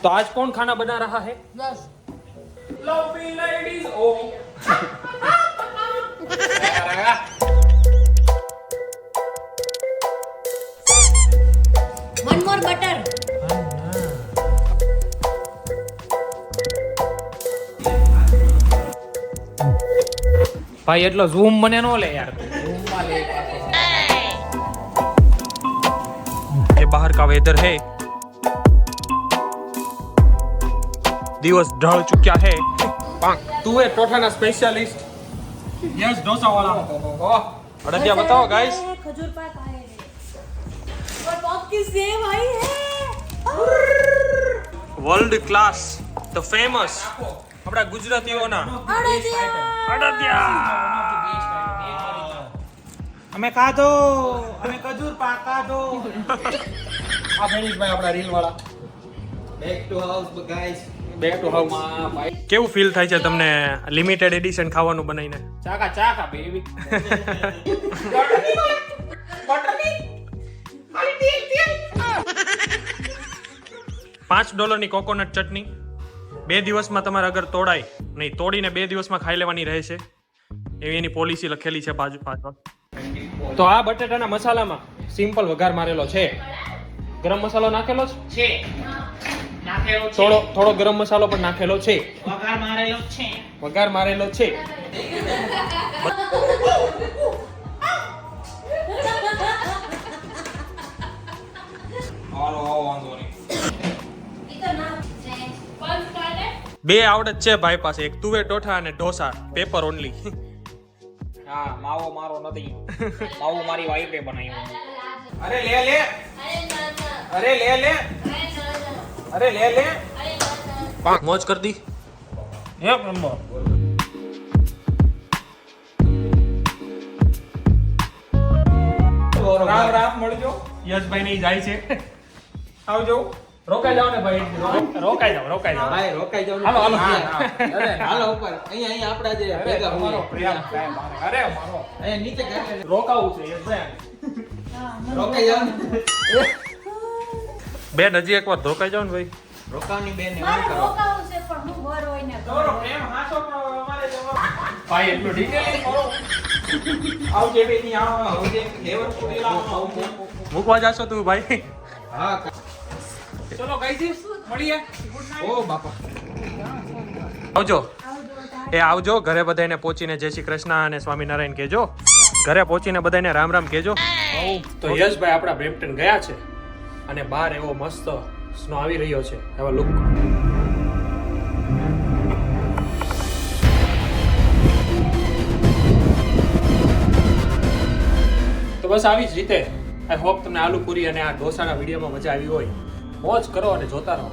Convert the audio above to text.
तो आज कौन खाना बना रहा है? Yes Lovely ladies. Oh. One more butter भाई એટલો ઝૂમ મને નો લે यार. ये बाहर का वेदर है. दिवस ढल चुका है. तू है टोठाना स्पेशलिस्ट. यस डोसा वाला. अड़दिया बताओ गाइस. खजूर पाक आए और पॉप की सेव आई है વર્લ્ડ ક્લાસ ધ ફેમસ આપણા ગુજરાતીઓના અડદિયા. અમે ખાધો અમે ખજૂર પાક ખાધો આ ફેનિશભાઈ આપણા રીલ વાળા. Back to house guys back to house. કેવું ફીલ થાય છે તમને લિમિટેડ એડિશન ખાવાનું બનાવીને? ચાકા ચાકા બેબી $5 ની કોકોનટ ચટણી 2 દિવસમાં તમારે અગર તોડાય નહીં તોડીને 2 દિવસમાં ખાઈ લેવાની રહેશે એવી એની પોલિસી લખેલી છે પાછળ. તો આ બટેટાના મસાલામાં સિમ્પલ વઘાર મારેલો છે. ગરમ મસાલો નાખેલો છે. નાખેલો છે થોડો ગરમ મસાલો પણ નાખેલો છે. વઘાર મારેલો છે વઘાર મારેલો છે. બે આવડત છે ભાઈ પાસે, એક તુવેર ટોઠા અને ઢોસા પેપર ઓનલી. હા માવો મારો નથી માવો મારી વાઈફે બનાવ્યો અરે લે લે અરે લે લે અરે લે લે મોજ કર દી. એક નંબર રામ રામ મળજો યશભાઈ નહીં જાય છે. આવજો રોકાઈ જાવ ને ભાઈ. રોકાઈ જાવ ભાઈ રોકાઈ જાવ હાલો, હાલો. અરે હાલો ઉપર અહીંયા આપડા જે ભેગા તમારો હોય પ્રેમ કાંઈ મારે. અરે મારો અહીંયા નીચે કાઢી રોકાવું છે યશભાઈ. રોકાઈ જાવ ને બેન હજી એકવાર રોકાઈ જાવ ને ભાઈ. રોકાવાની બેન ને મારે એવું કરો રોકાવું છે પણ હું ઘર હોય ને તમારો પ્રેમ હાસો પણ અમારે જવા ભાઈ એટલું ડિટેલિંગ કરો. આવજે બેની આવજે લેવર પૂરી લાવો મૂકવા જાશો તું ભાઈ? હા ચલો ગાઈસ મળીએ ઓ બાપા આવજો. એ આવજો ઘરે બધાને પહોંચીને જય શ્રી કૃષ્ણ અને સ્વામિનારાયણ કહેજો. ઘરે પહોંચીને બધાને રામ રામ કહેજો. તો યશભાઈ આપણા બ્રેમ્પટન ગયા છે અને બહાર એવો મસ્ત સ્નો આવી રહ્યો છે. એવા લુક. તો બસ આવી જ રીતે આઈ હોપ તમને આલુ પૂરી અને આ ઢોસાના વિડીયોમાં મજા આવી હોય. મોજ કરો અને જોતા રહો.